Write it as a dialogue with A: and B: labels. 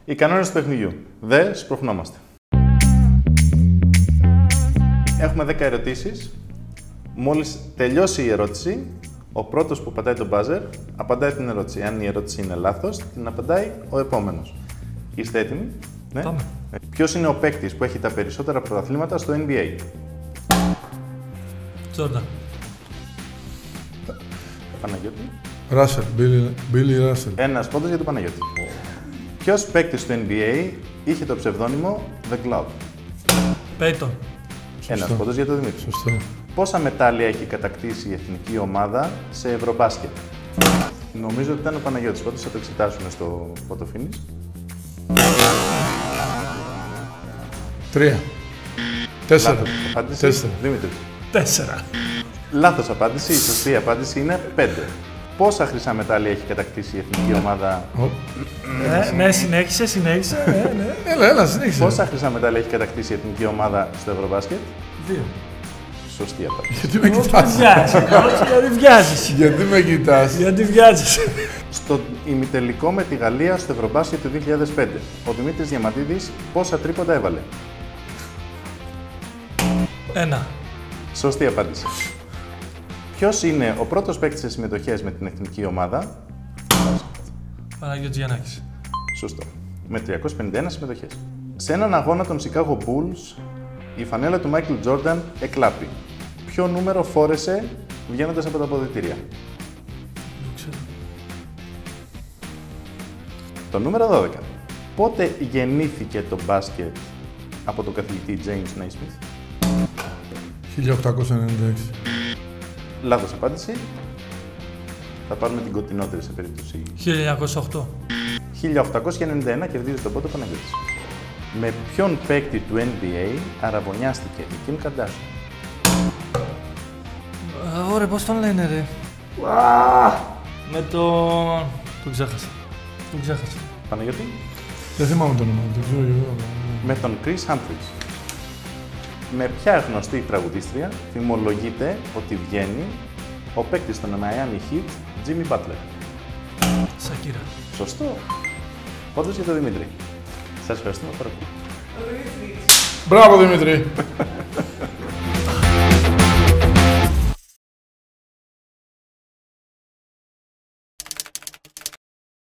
A: Οι κανόνες του παιχνιδιού. Δεν σπροχνόμαστε. Έχουμε 10 ερωτήσεις. Μόλις τελειώσει η ερώτηση, ο πρώτος που πατάει τον buzzer απαντάει την ερώτηση. Αν η ερώτηση είναι λάθος, την απαντάει ο επόμενος. Είστε έτοιμοι? Ναι.
B: Πάμε.
A: Ποιος είναι ο παίκτης που έχει τα περισσότερα πρωταθλήματα στο NBA?
B: Τζόρνταν.
A: Παναγιώτη.
C: Ράσελ, Μπίλι Ράσελ.
A: Ένας πόντος για τον Παναγιώτη. Ποιος παίκτης στο NBA είχε το ψευδόνυμο The Cloud?
B: Πέιτον.
A: Ένας πόντος για τον Δημήτρη.
C: Σωστό.
A: Πόσα μετάλλια έχει κατακτήσει η εθνική ομάδα σε Ευρωμπάσκετ? Νομίζω ότι ήταν ο Παναγιώτης. Πάντως θα το εξετάσουμε στο photo finish.
C: 3. 4.
A: Λάθος απάντηση.
C: 4.
A: Δημήτρη.
B: 4.
A: Λάθος απάντηση. Η σωστή απάντηση είναι 5. Πόσα χρυσά μετάλλια έχει κατακτήσει η εθνική ομάδα?
B: Ναι, συνέχισε. Ναι.
C: Έλα, συνέχισε.
A: Πόσα χρυσά μετάλλια έχει κατακτήσει η εθνική ομάδα στο Ευρωμπάσκετ?
B: 2.
A: Σωστή απάντηση.
C: Γιατί με κοιτάς.
B: Γιατί βιάζεις.
C: Γιατί με κοιτάς.
B: Γιατί βιάζεις.
A: Στο ημιτελικό με τη Γαλλία στο Ευρωμπάσκετ του 2005, ο Δημήτρης Διαμαντίδης πόσα τρίποντα έβαλε?
B: 1.
A: Σωστή απάντηση. Ποιος είναι ο πρώτος παίκτης σε συμμετοχές με την εθνική ομάδα?
B: Παναγιώτης Γιαννάκης.
A: Σωστό. Με 351 συμμετοχές. Σε έναν αγώνα των Chicago Bulls, η φανέλα του Michael Jordan εκλάπη. Ποιο νούμερο φόρεσε βγαίνοντας από τα αποδυτήρια?
B: Δεν ξέρω.
A: Το νούμερο 12. Πότε γεννήθηκε το μπάσκετ από τον καθηγητή James Naismith?
C: 1896.
A: Λάθος απάντηση. Θα πάρουμε την κοντινότερη σε περίπτωση.
B: 1908.
A: 1891 κερδίζει τον πόντο Παναγιώτης. Με ποιον παίκτη του NBA αραβωνιάστηκε η Kim Kardashian?
B: Ωραία, πώς τον λένε ρε. Με τον... Τον ξέχασα.
A: Παναγιώτη.
C: Δεν θυμάμαι το όνομα, το ξέρω εγώ.
A: Με τον Chris Humphries. Με ποια γνωστή τραγουδίστρια θυμολογείται ότι βγαίνει ο παίκτης των Miami Heat, Jimmy Butler?
B: Σακύρα.
A: Σωστό. Πόντος για τον Δημήτρη. Σας ευχαριστούμε πάρα πολύ.
C: Μπράβο, Δημήτρη.